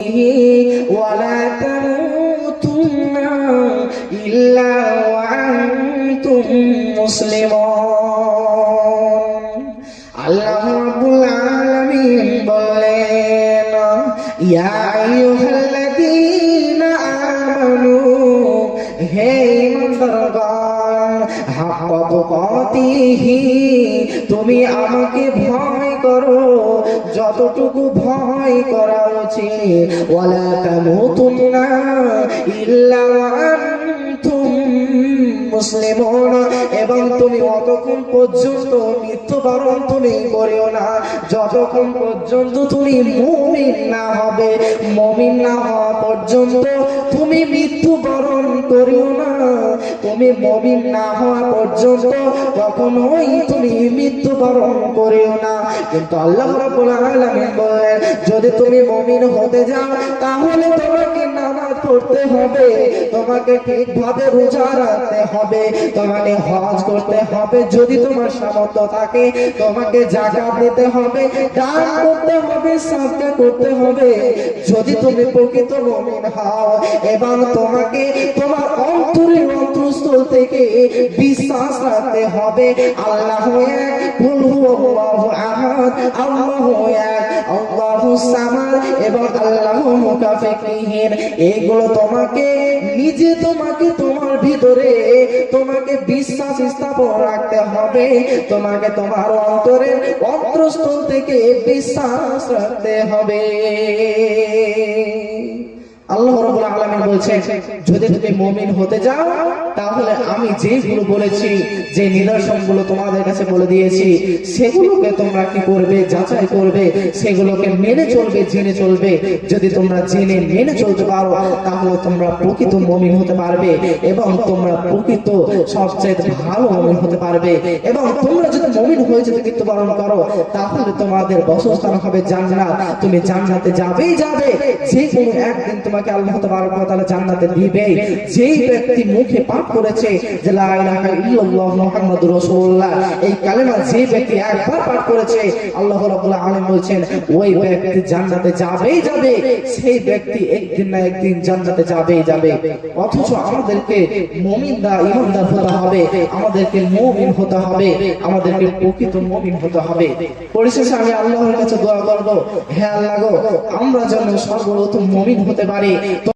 ولا تموتن إلا وأنتم مسلمون আল্লাহ রাব্বুল আলামিন বলেন ইয়া আইয়ুহাল্লাযীনা আমানু হে ঈমানদারগণ হাক্কা তুকাতিহি তুমি আমাকে ভয় করো যতটুকু ভয় করা উচিত ওয়ালা তামুতুন্না ইল্লা ওয়া আনতুম মুসলিমুন এবং তুমি অতক্ষণ পর্যন্ত মৃত্যুবরণ তুমি করিও না যতক্ষণ পর্যন্ত তুমি মুমিন না হবে। মুমিন না হওয়া পর্যন্ত তুমি মৃত্যুবরণ করিও না। তুমি মুমিন না হওয়া পর্যন্ত কখনোই তুমি মৃত্যুবরণ করিও না। কিন্তু আল্লাহ রাব্বুল আলামিন বলেন যদি তুমি মুমিন হতে যাও তাহলে তোমাকে নামাজ পড়তে হবে, তোমাকে ঠিকভাবে রোজা রাখতে হবে, তোমাকে হজ করতে হবে, যদি তোমার সামর্থ্য থাকে তোমাকে যাকাত দিতে হবে, দান করতে হবে, সাদকা করতে হবে। যদি তুমি প্রকৃত মুমিন হও এবং তোমাকে তোমার অন্তরের অন্তঃস্থল থেকে বিশ্বাস রাখতে হবে আল্লাহু এক, কুল হুয়াল্লাহু আহাদ, আল্লাহু এক, আল্লাহুস সামাদ এবং আল্লাহু মুকাফিকিহিন। এগুলো তোমাকে নিজে তোমাকে তোমার ভিতরে তোমাকে বিশ্বাস স্থাপন রাখতে হবে, তোমাকে তোমার অন্তরের অন্তঃস্থল থেকে বিশ্বাস রাখতে হবে। আল্লাহ রাব্বুল আলামিন বলছেন যদি তুমি মুমিন হতে যাও তাহলে আমি যেগুলো বলেছি যে নিদর্শনগুলো তোমাদের কাছে বলে দিয়েছি সেগুলোকে তোমরা কি করবে যাচাই করবে, সেগুলোকে মেনে চলবে, জেনে চলবে। যদি তোমরা জেনে মেনে চলতে পারো তাহলে তোমরা প্রকৃত মুমিন হতে পারবে এবং তোমরা প্রকৃত সবচেয়ে ভালো মুমিন হতে পারবে। এবং তোমরা যদি মুমিন হয়ে যদি মৃত্যুবরণ করো তাহলে তোমাদের বাসস্থান হবে জান্নাত, তুমি জান্নাতে যাবেই যাবে। যে কোনো একদিন তোমাকে আল্লাহ তাবারক ওয়া তাআলা জান্নাতে দিবে। যেই ব্যক্তি মুখে পাঠ করেছে যে লা ইলাহা ইল্লাল্লাহ মুহাম্মাদুর রাসূলুল্লাহ এই কালেমা যে ব্যক্তি একবার পাঠ করেছে আল্লাহ রাব্বুল আলামিন বলেন ওই ব্যক্তি জান্নাতে যাবেই যাবে, সেই ব্যক্তি একদিন না একদিন জান্নাতে যাবেই যাবে। অথচ আমাদেরকে মুমিনরা ঈমানদার হতে হবে, আমাদেরকে মুমিন হতে হবে, আমাদেরকে প্রকৃত মুমিন হতে হবে। পরিশেষে আমি আল্লাহর কাছে দোয়া করব হে আল্লাহ গো আমরা যেন সর্বপ্রথম মুমিন হতে পারি।